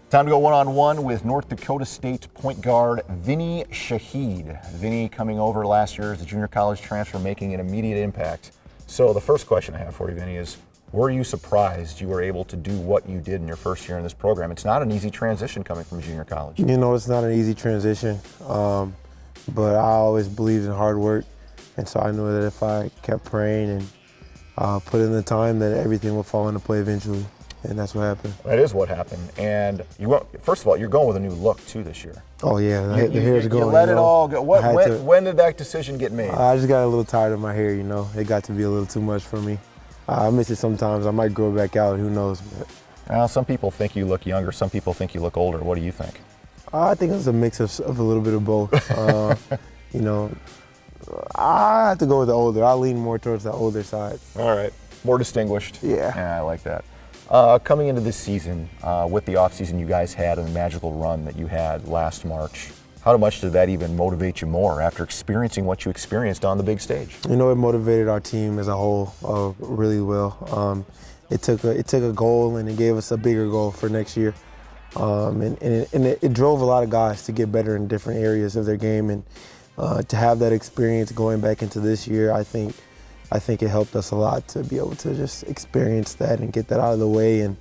Time to go one-on-one with North Dakota State point guard Vinnie Shahid. Vinnie coming over last year as a junior college transfer, making an immediate impact. So the first question I have for you, Vinnie, is were you surprised you were able to do what you did in your first year in this program? It's not an easy transition coming from junior college. You know, it's not an easy transition, but I always believed in hard work. And so I knew that if I kept praying and put in the time, that everything would fall into play eventually. And that's what happened. That is what happened. And first of all, you're going with a new look too this year. Oh yeah, the hair's going. You let it all go. When did that decision get made? I just got a little tired of my hair, you know. It got to be a little too much for me. I miss it sometimes. I might grow it back out, who knows. Well, some people think you look younger, some people think you look older. What do you think? I think it's a mix of a little bit of both. You know, I have to go with the older. I lean more towards the older side. All right, more distinguished. Yeah. Yeah, I like that. Coming into this season, with the offseason you guys had and the magical run that you had last March, how much did that even motivate you more after experiencing what you experienced on the big stage? You know, it motivated our team as a whole really well. It took a goal and it gave us a bigger goal for next year. And it drove a lot of guys to get better in different areas of their game. And to have that experience going back into this year, I think it helped us a lot to be able to just experience that and get that out of the way. And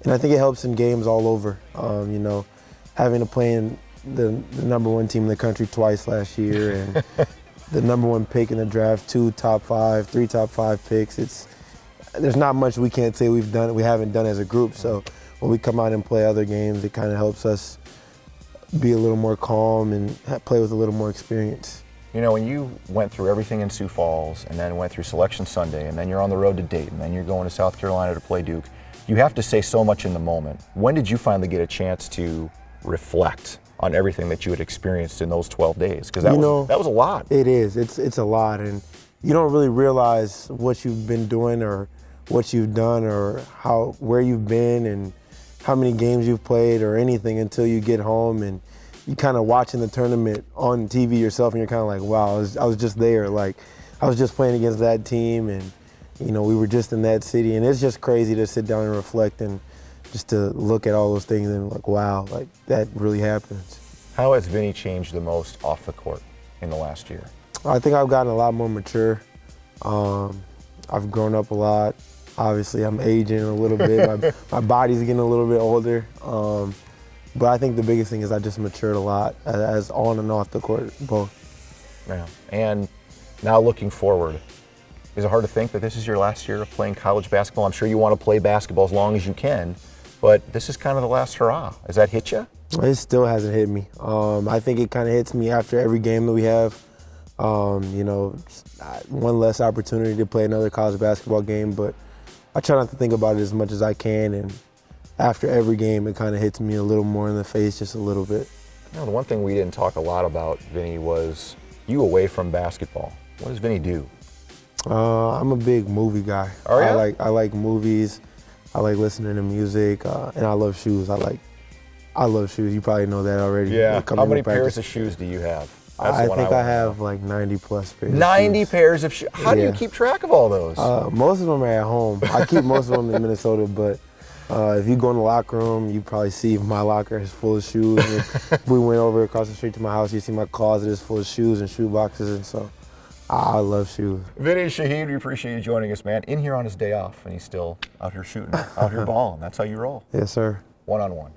I think it helps in games all over. You know, having to play in the number one team in the country twice last year and the number one pick in the draft, 3 top 5 picks. There's not much we can't say we haven't done as a group. So when we come out and play other games, it kind of helps us be a little more calm and play with a little more experience. You know, when you went through everything in Sioux Falls and then went through Selection Sunday and then you're on the road to Dayton and then you're going to South Carolina to play Duke, you have to say so much in the moment. When did you finally get a chance to reflect on everything that you had experienced in those 12 days? Because that was a lot. It is. It's a lot. And you don't really realize what you've been doing or what you've done or where you've been and how many games you've played or anything until you get home and you kind of watching the tournament on TV yourself and you're kind of like, wow, I was just there. Like, I was just playing against that team and, you know, we were just in that city. And it's just crazy to sit down and reflect and just to look at all those things and like, wow, like that really happens. How has Vinnie changed the most off the court in the last year? I think I've gotten a lot more mature. I've grown up a lot. Obviously, I'm aging a little bit. My body's getting a little bit older. But I think the biggest thing is I just matured a lot as on and off the court, both. Yeah. And now looking forward, is it hard to think that this is your last year of playing college basketball? I'm sure you want to play basketball as long as you can, but this is kind of the last hurrah. Has that hit you? It still hasn't hit me. I think it kind of hits me after every game that we have. You know, one less opportunity to play another college basketball game, but I try not to think about it as much as I can, and after every game, it kind of hits me a little more in the face, just a little bit. You know, the one thing we didn't talk a lot about, Vinnie, was you away from basketball. What does Vinnie do? I'm a big movie guy. Are you? I like movies. I like listening to music, and I love shoes. I love shoes. You probably know that already. Yeah. How many pairs of shoes do you have? I think I have like 90 plus pairs. 90 pairs of shoes. How do you keep track of all those? Most of them are at home. I keep most of them in Minnesota, but if you go in the locker room, you probably see my locker is full of shoes. And if we went over across the street to my house, you see my closet is full of shoes and shoe boxes, and so I love shoes. Vinnie Shahid, we appreciate you joining us, man. In here on his day off, and he's still out here shooting, out here balling. That's how you roll. Yes, sir. One-on-one.